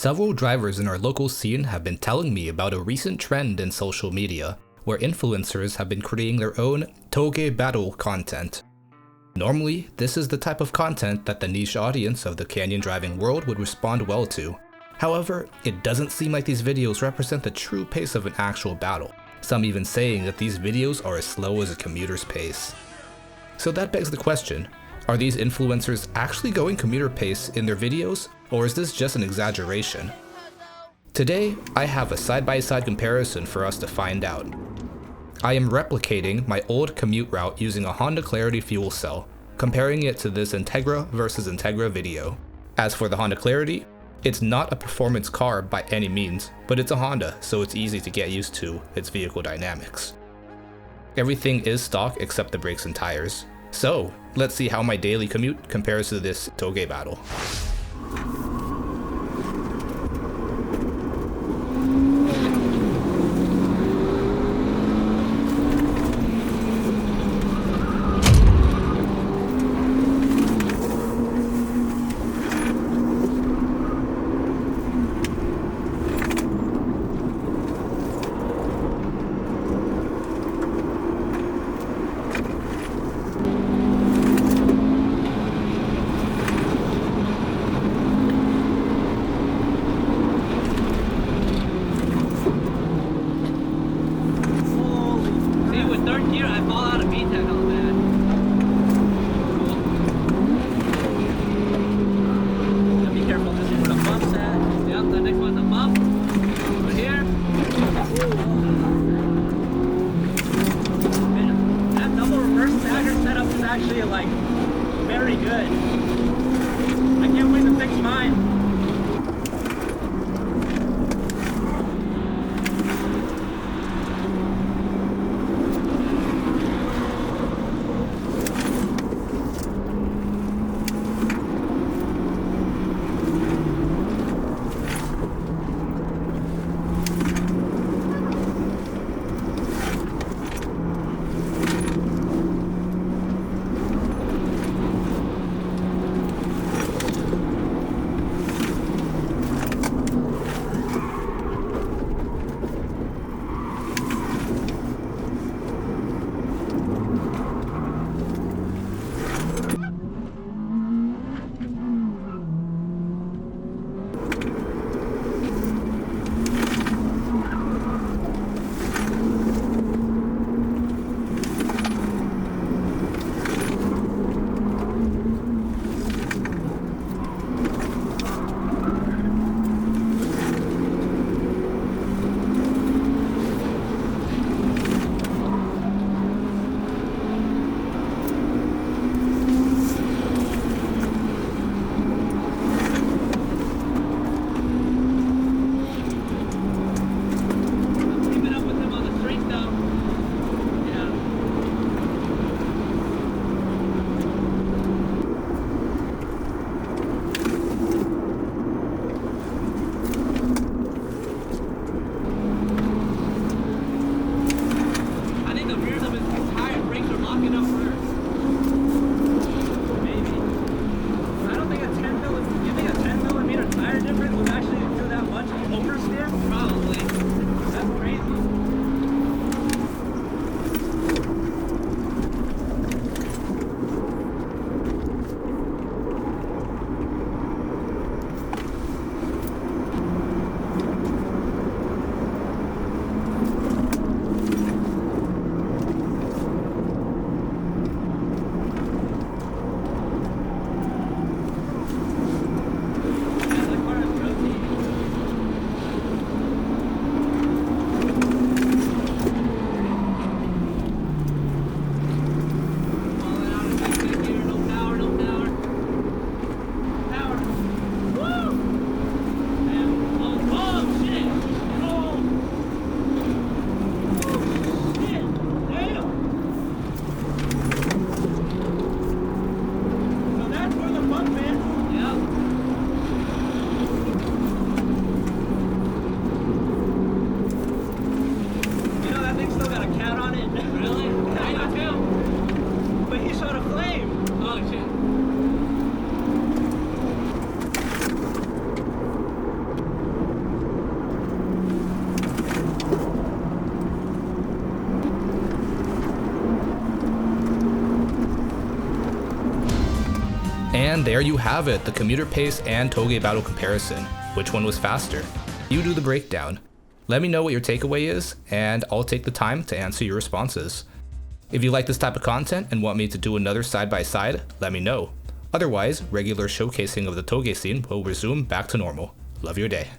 Several drivers in our local scene have been telling me about a recent trend in social media, where influencers have been creating their own Touge Battle content. Normally, this is the type of content that the niche audience of the canyon driving world would respond well to. However, it doesn't seem like these videos represent the true pace of an actual battle, some even saying that these videos are as slow as a commuter's pace. So that begs the question, are these influencers actually going commuter pace in their videos, or is this just an exaggeration? Today, I have a side-by-side comparison for us to find out. I am replicating my old commute route using a Honda Clarity fuel cell, comparing it to this Integra versus Integra video. As for the Honda Clarity, it's not a performance car by any means, but it's a Honda, so it's easy to get used to its vehicle dynamics. Everything is stock except the brakes and tires. So, let's see how my daily commute compares to this Touge Battle. And there you have it, the commuter pace and Touge Battle comparison. Which one was faster? You do the breakdown. Let me know what your takeaway is, and I'll take the time to answer your responses. If you like this type of content and want me to do another side-by-side, let me know. Otherwise, regular showcasing of the Touge scene will resume back to normal. Love your day.